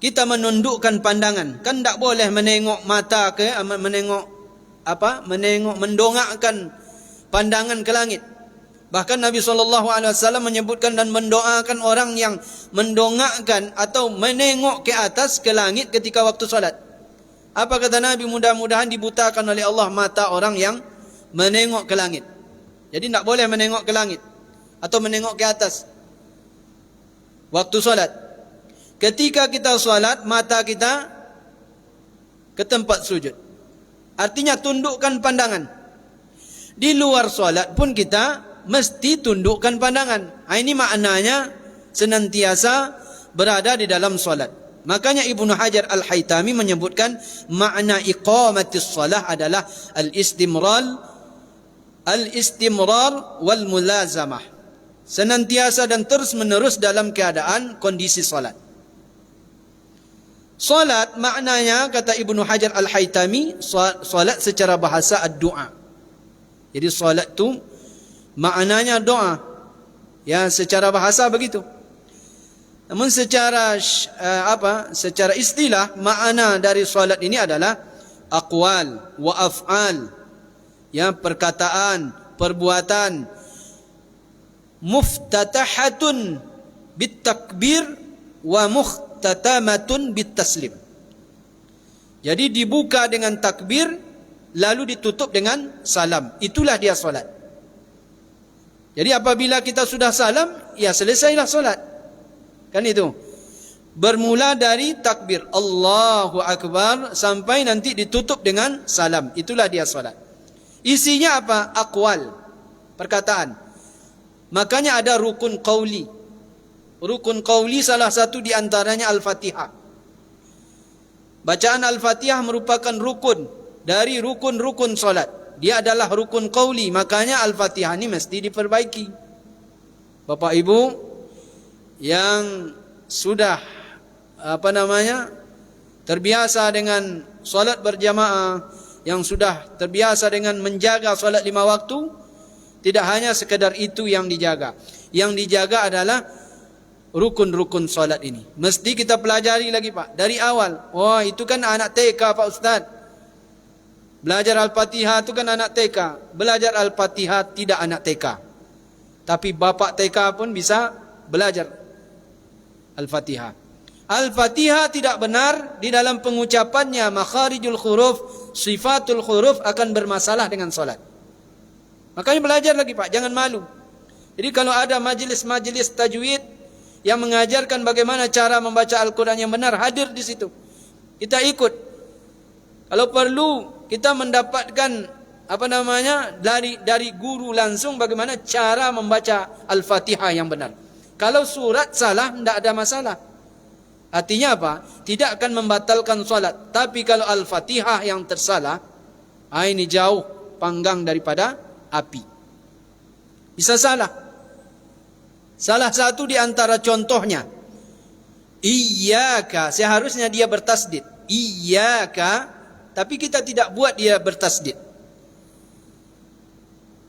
kita menundukkan pandangan. Kan tak boleh menengok mata ke, menengok mendongakkan pandangan ke langit. Bahkan Nabi SAW menyebutkan dan mendoakan orang yang mendongakkan atau menengok ke atas, ke langit ketika waktu salat. Apa kata Nabi? Mudah-mudahan dibutakan oleh Allah mata orang yang menengok ke langit. Jadi tidak boleh menengok ke langit atau menengok ke atas waktu salat. Ketika kita salat, mata kita ke tempat sujud. Artinya tundukkan pandangan. Di luar salat pun kita mesti tundukkan pandangan. Ini maknanya senantiasa berada di dalam solat. Makanya Ibnu Hajar Al-Haytami menyebutkan makna iqamatis salah adalah al-istimrar wal mulazamah. Senantiasa dan terus menerus dalam keadaan kondisi solat. Solat maknanya kata Ibnu Hajar Al-Haytami, solat secara bahasa ad-du'a. Jadi solat itu maknanya doa. Ya, secara bahasa begitu. Namun secara secara istilah makna dari salat ini adalah aqwal wa af'al. Ya, perkataan, perbuatan muftatahatun bitakbir wa muhtatamatun bitaslim. Jadi dibuka dengan takbir lalu ditutup dengan salam. Itulah dia salat. Jadi apabila kita sudah salam, ya selesailah solat. Kan itu. Bermula dari takbir Allahu Akbar sampai nanti ditutup dengan salam. Itulah dia solat. Isinya apa? Aqwal, perkataan. Makanya ada rukun qauli. Rukun qauli salah satu di antaranya Al-Fatihah. Bacaan Al-Fatihah merupakan rukun dari rukun-rukun solat. Dia adalah rukun qauli, makanya Al-Fatihah ini mesti diperbaiki. Bapak Ibu, yang sudah terbiasa dengan solat berjamaah, yang sudah terbiasa dengan menjaga solat 5 waktu, tidak hanya sekedar itu yang dijaga. Yang dijaga adalah rukun-rukun solat ini. Mesti kita pelajari lagi Pak, dari awal. Wah, itu kan anak TK Pak Ustaz. Belajar Al-Fatihah itu kan anak TK. Belajar Al-Fatihah tidak anak TK. Tapi bapak TK pun bisa belajar Al-Fatihah. Al-Fatihah tidak benar di dalam pengucapannya, makharijul huruf, sifatul huruf akan bermasalah dengan solat. Makanya belajar lagi Pak, jangan malu. Jadi kalau ada majelis-majelis tajwid yang mengajarkan bagaimana cara membaca Al-Quran yang benar, hadir di situ. Kita ikut. Kalau perlu kita mendapatkan dari guru langsung bagaimana cara membaca Al-Fatihah yang benar. Kalau surat salah tidak ada masalah. Artinya apa? Tidak akan membatalkan solat. Tapi kalau Al-Fatihah yang tersalah, ini jauh panggang daripada api. Bisa salah. Salah satu di antara contohnya, iyyaka, seharusnya dia bertasdid. Iyyaka, tapi kita tidak buat dia bertasdid.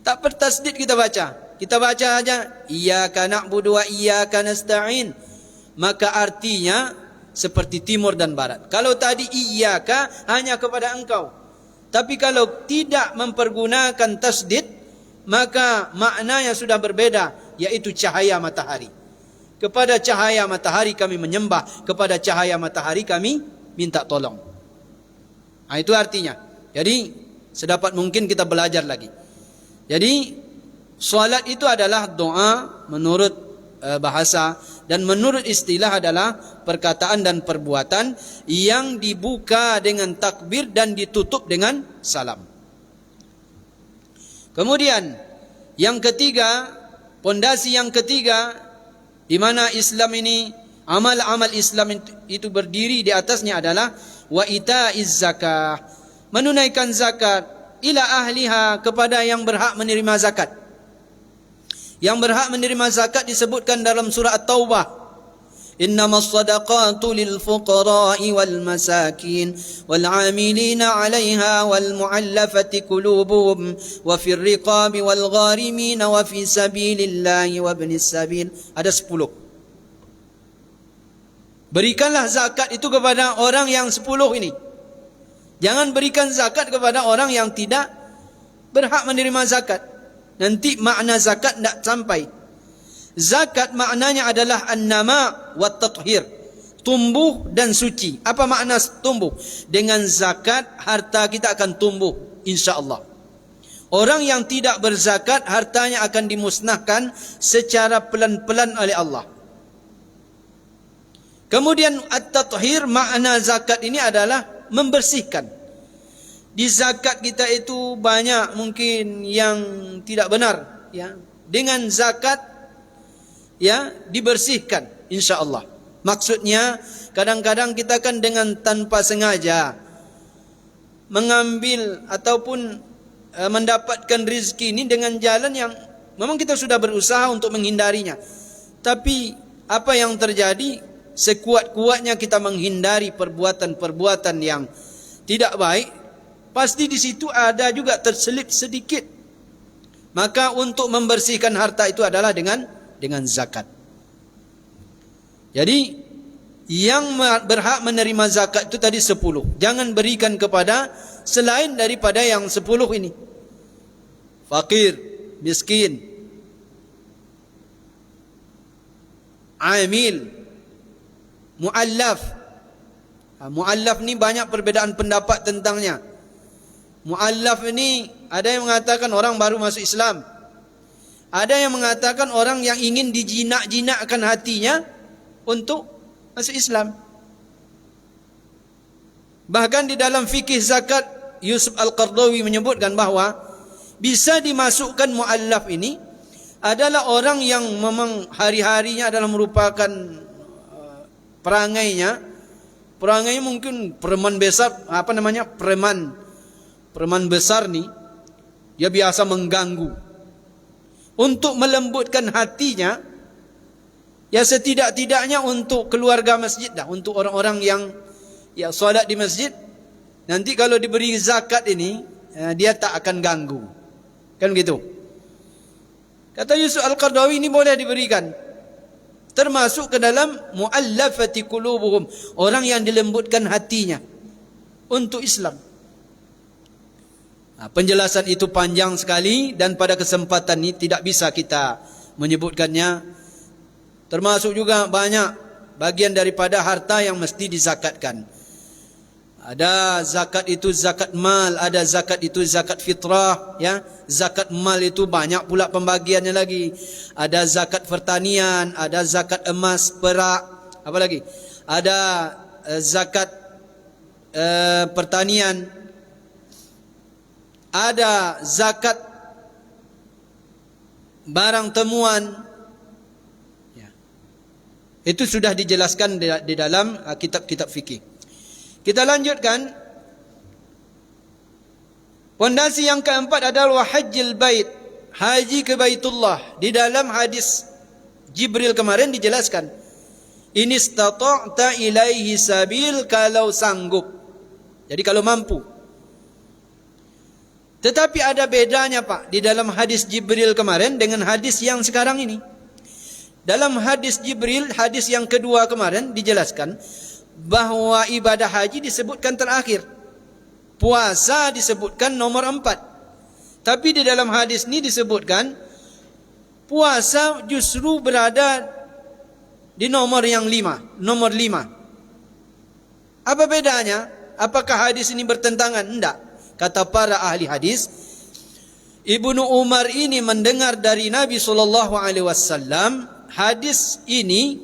Tak bertasdid kita baca. Kita baca aja, iyyaka na'budu wa iyyaka nasta'in. Maka artinya seperti timur dan barat. Kalau tadi iyyaka hanya kepada engkau. Tapi kalau tidak mempergunakan tasdid, maka maknanya sudah berbeda, yaitu cahaya matahari. Kepada cahaya matahari kami menyembah, kepada cahaya matahari kami minta tolong. Itu artinya. Jadi sedapat mungkin kita belajar lagi. Jadi solat itu adalah doa menurut bahasa, dan menurut istilah adalah perkataan dan perbuatan yang dibuka dengan takbir dan ditutup dengan salam. Kemudian yang ketiga, pondasi yang ketiga di mana Islam ini, amal-amal Islam itu berdiri di atasnya adalah wa itaiz zakah, menunaikan zakat ila ahliha, kepada yang berhak menerima zakat. Yang berhak menerima zakat disebutkan dalam surah At-Taubah. Innamas sadaqatu lil fuqara'i wal masakin wal 'amilina 'alayha wal mu'allafati qulubuhum wa fir riqabi wal gharimin wa fi sabilillahi wa ibnis sabil. Ada 10. Berikanlah zakat itu kepada orang yang 10 ini. Jangan berikan zakat kepada orang yang tidak berhak menerima zakat. Nanti makna zakat tidak sampai. Zakat maknanya adalah an-nama wa tathhir, tumbuh dan suci. Apa makna tumbuh? Dengan zakat harta kita akan tumbuh, insya-Allah. Orang yang tidak berzakat hartanya akan dimusnahkan secara pelan-pelan oleh Allah. Kemudian at-tathhir, makna zakat ini adalah membersihkan. Di zakat kita itu banyak mungkin yang tidak benar, ya. Dengan zakat, ya, dibersihkan insya-Allah. Maksudnya kadang-kadang kita kan dengan tanpa sengaja mengambil ataupun mendapatkan rezeki ini dengan jalan yang memang kita sudah berusaha untuk menghindarinya. Tapi apa yang terjadi? Sekuat-kuatnya kita menghindari perbuatan-perbuatan yang tidak baik, pasti di situ ada juga terselip sedikit. Maka untuk membersihkan harta itu adalah dengan zakat. Jadi yang berhak menerima zakat itu tadi 10. Jangan berikan kepada selain daripada yang 10 ini. Fakir, miskin, amil, muallaf. Muallaf ni banyak perbedaan pendapat tentangnya. Muallaf ini ada yang mengatakan orang baru masuk Islam. Ada yang mengatakan orang yang ingin dijinak-jinakkan hatinya untuk masuk Islam. Bahkan di dalam fikih zakat, Yusuf Al-Qardawi menyebutkan bahawa bisa dimasukkan muallaf ini adalah orang yang memang hari-harinya adalah merupakan perangainya mungkin preman besar, preman besar ni, dia biasa mengganggu. Untuk melembutkan hatinya, Ya setidak-tidaknya untuk keluarga masjid dah, untuk orang-orang yang solat di masjid. Nanti kalau diberi zakat ini, dia tak akan ganggu. Kan gitu. Kata Yusuf Al-Qaradawi, ini boleh diberikan. Termasuk ke dalam mu'allafati qulubuhum, orang yang dilembutkan hatinya untuk Islam. Penjelasan itu panjang sekali dan pada kesempatan ini tidak bisa kita menyebutkannya. Termasuk juga banyak bagian daripada harta yang mesti dizakatkan. Ada zakat itu zakat mal, ada zakat itu zakat fitrah, ya. Zakat mal itu banyak pula pembagiannya lagi. Ada zakat pertanian, ada zakat emas, perak, apa lagi? Ada zakat pertanian. Ada zakat barang temuan. Ya. Itu sudah dijelaskan di dalam kitab-kitab fikih. Kita lanjutkan. Pondasi yang keempat adalah hajjil bait, haji ke Baitullah. Di dalam hadis Jibril kemarin dijelaskan, in istata'ta ilaihi sabil, kalau sanggup. Jadi kalau mampu. Tetapi ada bedanya Pak di dalam hadis Jibril kemarin dengan hadis yang sekarang ini. Dalam hadis Jibril, hadis yang kedua kemarin dijelaskan bahwa ibadah haji disebutkan terakhir. Puasa disebutkan nomor 4. Tapi di dalam hadis ini disebutkan puasa justru berada di nomor yang 5, nomor 5. Apa bedanya? Apakah hadis ini bertentangan? Tidak. Kata para ahli hadis, Ibnu Umar ini mendengar dari Nabi SAW hadis ini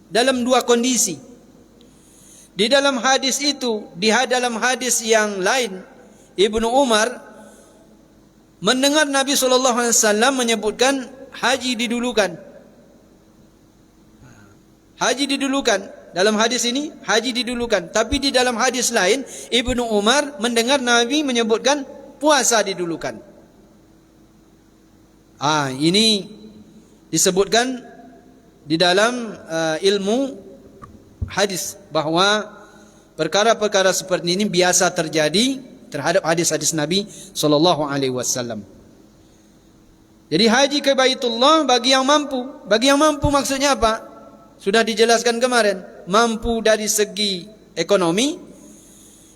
dalam dua kondisi. Di dalam hadis itu, di dalam hadis yang lain, Ibnu Umar mendengar Nabi SAW menyebutkan haji didulukan. Haji didulukan. Dalam hadis ini, haji didulukan. Tapi di dalam hadis lain, Ibnu Umar mendengar Nabi menyebutkan puasa didulukan. Ini disebutkan di dalam ilmu hadis bahwa perkara-perkara seperti ini biasa terjadi terhadap hadis-hadis Nabi SAW. Jadi haji ke Baitullah bagi yang mampu. Bagi yang mampu maksudnya apa? Sudah dijelaskan kemarin. Mampu dari segi ekonomi.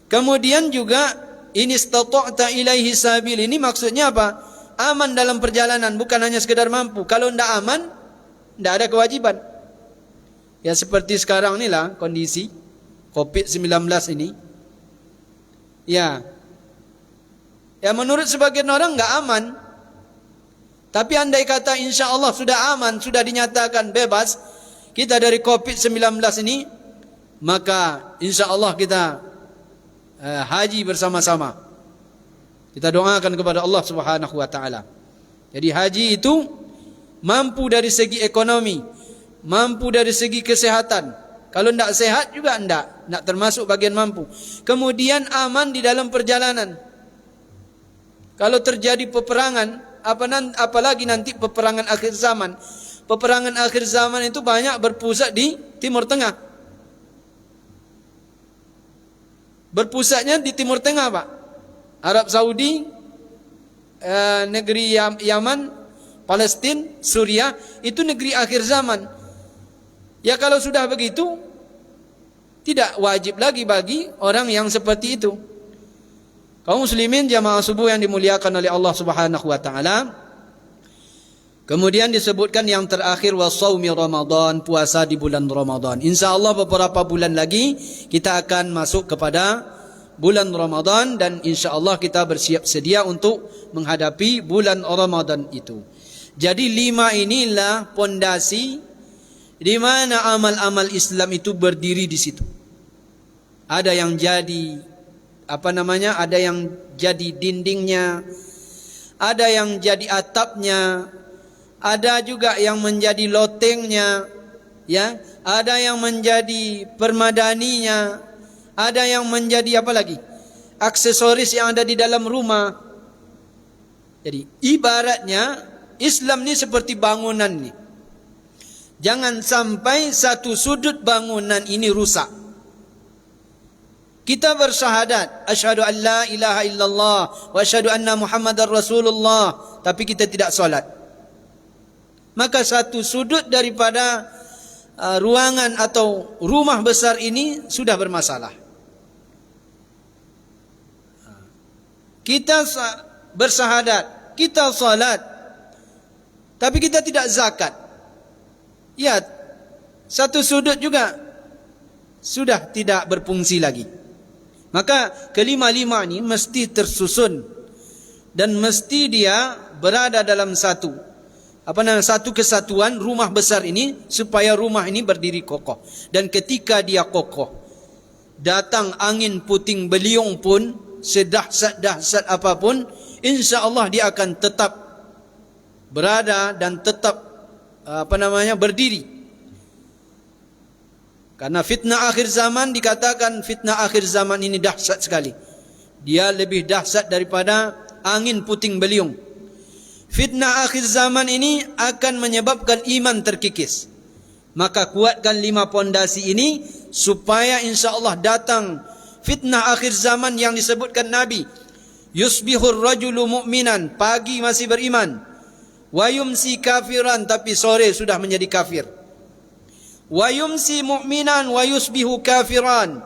Kemudian juga in istata'ta ilaihi sabil, ini maksudnya apa? Aman dalam perjalanan, bukan hanya sekedar mampu. Kalau tidak aman, tidak ada kewajiban. Ya seperti sekarang inilah kondisi COVID-19 ini. Ya menurut sebagian orang enggak aman. Tapi andai kata insya Allah sudah aman, sudah dinyatakan bebas kita dari COVID-19 ini, maka insya Allah kita haji bersama-sama. Kita doakan kepada Allah Subhanahu wa taala. Jadi haji itu mampu dari segi ekonomi, mampu dari segi kesehatan. Kalau tidak sehat juga tidak termasuk bagian mampu. Kemudian aman di dalam perjalanan. Kalau terjadi peperangan, apalagi nanti peperangan akhir zaman. Peperangan akhir zaman itu banyak berpusat di Timur Tengah. Berpusatnya di Timur Tengah Pak. Arab Saudi, negeri Yaman, Palestina, Suriah, itu negeri akhir zaman. Ya kalau sudah begitu, tidak wajib lagi bagi orang yang seperti itu. Kaum muslimin jamaah subuh yang dimuliakan oleh Allah Subhanahu wa taala. Kemudian disebutkan yang terakhir wasaumi Ramadan, puasa di bulan Ramadan. Insyaallah beberapa bulan lagi kita akan masuk kepada bulan Ramadan dan insyaallah kita bersiap sedia untuk menghadapi bulan Ramadan itu. Jadi 5 inilah pondasi di mana amal-amal Islam itu berdiri di situ. Ada yang jadi ada yang jadi dindingnya, ada yang jadi atapnya, ada juga yang menjadi lotengnya, ya, ada yang menjadi permadaninya, ada yang menjadi apa lagi? Aksesoris yang ada di dalam rumah. Jadi ibaratnya Islam ni seperti bangunan ni. Jangan sampai satu sudut bangunan ini rusak. Kita bersyahadat, asyhadu an la ilaha illallah wa asyhadu anna Muhammadar Rasulullah, tapi kita tidak solat. Maka satu sudut daripada ruangan atau rumah besar ini sudah bermasalah. Kita bersyahadat, kita solat, tapi kita tidak zakat. Ya, satu sudut juga sudah tidak berfungsi lagi. Maka kelima-lima ini mesti tersusun dan mesti dia berada dalam satu kesatuan rumah besar ini, supaya rumah ini berdiri kokoh. Dan ketika dia kokoh, datang angin puting beliung pun, sedahsyat apapun, insya-Allah dia akan tetap berada dan tetap berdiri. Karena fitnah akhir zaman, dikatakan fitnah akhir zaman ini dahsyat sekali. Dia lebih dahsyat daripada angin puting beliung. Fitnah akhir zaman ini akan menyebabkan iman terkikis. Maka kuatkan 5 pondasi ini, supaya insya-Allah datang fitnah akhir zaman yang disebutkan Nabi. Yusbihur rajulu mu'minan, pagi masih beriman. Wa yumsi kafiran, tapi sore sudah menjadi kafir. Wa yumsi mu'minan wa yusbihu kafiran,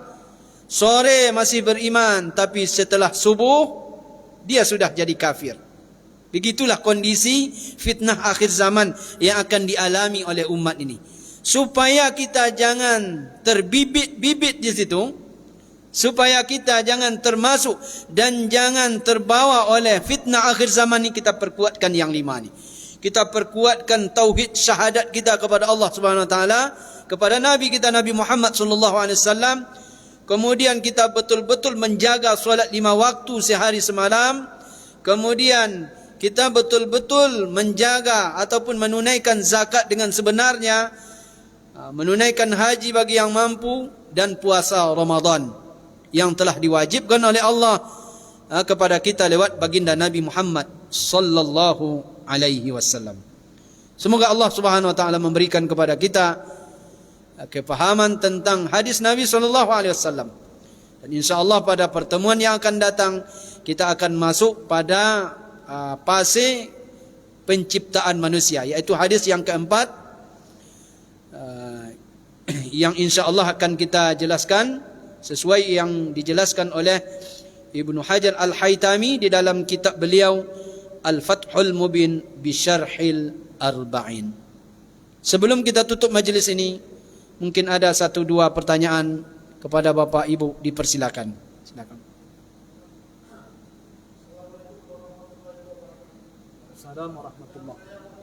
sore masih beriman, tapi setelah subuh dia sudah jadi kafir. Begitulah kondisi fitnah akhir zaman yang akan dialami oleh umat ini. Supaya kita jangan terbibit-bibit di situ, supaya kita jangan termasuk dan jangan terbawa oleh fitnah akhir zaman ini, kita perkuatkan yang 5 ini. Kita perkuatkan tauhid syahadat kita kepada Allah Subhanahu wa taala, kepada Nabi kita Nabi Muhammad sallallahu alaihi wasallam. Kemudian kita betul-betul menjaga solat 5 waktu sehari semalam. Kemudian kita betul-betul menjaga ataupun menunaikan zakat dengan sebenarnya, menunaikan haji bagi yang mampu, dan puasa Ramadan yang telah diwajibkan oleh Allah kepada kita lewat baginda Nabi Muhammad sallallahu alaihi wasallam. Semoga Allah Subhanahu wa taala memberikan kepada kita kefahaman tentang hadis Nabi sallallahu alaihi wasallam. Dan insya-Allah pada pertemuan yang akan datang kita akan masuk pada fase penciptaan manusia, yaitu hadis yang keempat, yang insya-Allah akan kita jelaskan sesuai yang dijelaskan oleh Ibnu Hajar Al-Haytami di dalam kitab beliau Al-Fathul Mubin bi Syarhil Arba'in. Sebelum kita tutup majlis ini, mungkin ada 1-2 pertanyaan kepada Bapak Ibu, dipersilakan. Silakan. Assalamualaikum warahmatullahi wabarakatuh.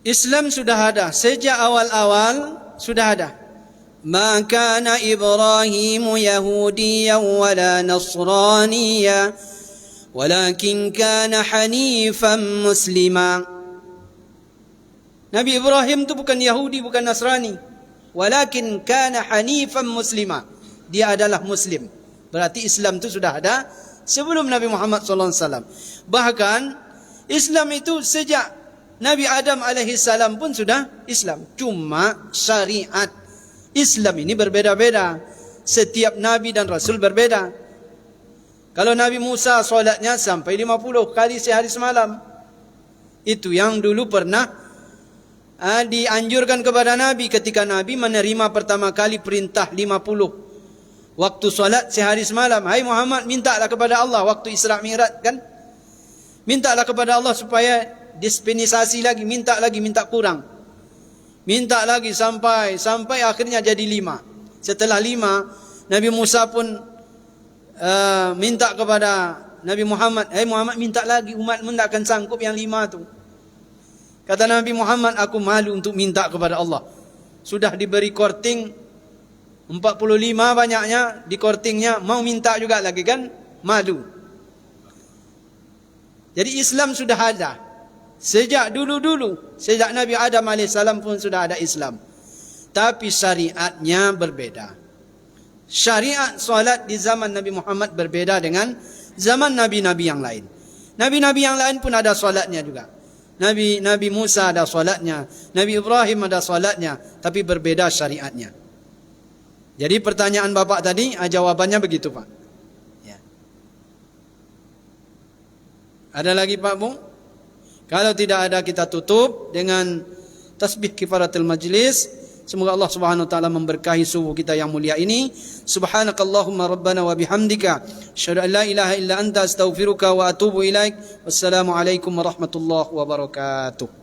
Islam sudah ada sejak awal-awal, sudah ada. Ma kana Ibrahim Yahudiyan wala Nasraniya walakin kana hanifan muslima. Nabi Ibrahim itu bukan Yahudi, bukan Nasrani, walakin kana hanifan muslima. Dia adalah muslim. Berarti Islam itu sudah ada sebelum Nabi Muhammad SAW. Bahkan Islam itu sejak Nabi Adam alaihissalam pun sudah Islam. Cuma syariat Islam ini berbeda-beda. Setiap Nabi dan Rasul berbeda. Kalau Nabi Musa solatnya sampai 50 kali sehari semalam. Itu yang dulu pernah dianjurkan kepada Nabi ketika Nabi menerima pertama kali perintah 50 waktu solat sehari semalam. Hai Muhammad, mintalah kepada Allah waktu Isra Mi'raj kan. Mintalah kepada Allah supaya dispensasi lagi, minta kurang. Minta lagi sampai akhirnya jadi 5. Setelah 5, Nabi Musa pun minta kepada Nabi Muhammad, "Hai Muhammad, minta lagi, umatmu tidak akan sanggup yang 5 tu." Kata Nabi Muhammad, "Aku malu untuk minta kepada Allah." Sudah diberi korting 45 banyaknya, di kortingnya mau minta juga lagi kan, malu. Jadi Islam sudah ada. Sejak dulu-dulu, sejak Nabi Adam AS pun sudah ada Islam. Tapi syariatnya berbeda. Syariat solat di zaman Nabi Muhammad berbeda dengan zaman Nabi-Nabi yang lain. Nabi-Nabi yang lain pun ada solatnya juga. Nabi Musa ada solatnya. Nabi Ibrahim ada solatnya. Tapi berbeda syariatnya. Jadi pertanyaan Bapak tadi, jawabannya begitu Pak. Ya. Ada lagi Pak Bung? Kalau tidak ada kita tutup dengan tasbih kifaratul majlis. Semoga Allah Subhanahu wa taala memberkahi subuh kita yang mulia ini. Subhanakallahumma rabbana wa bihamdika asyhadu an la ilaha illa anta astaghfiruka wa atubu ilaik. Wassalamu alaikum warahmatullahi wabarakatuh.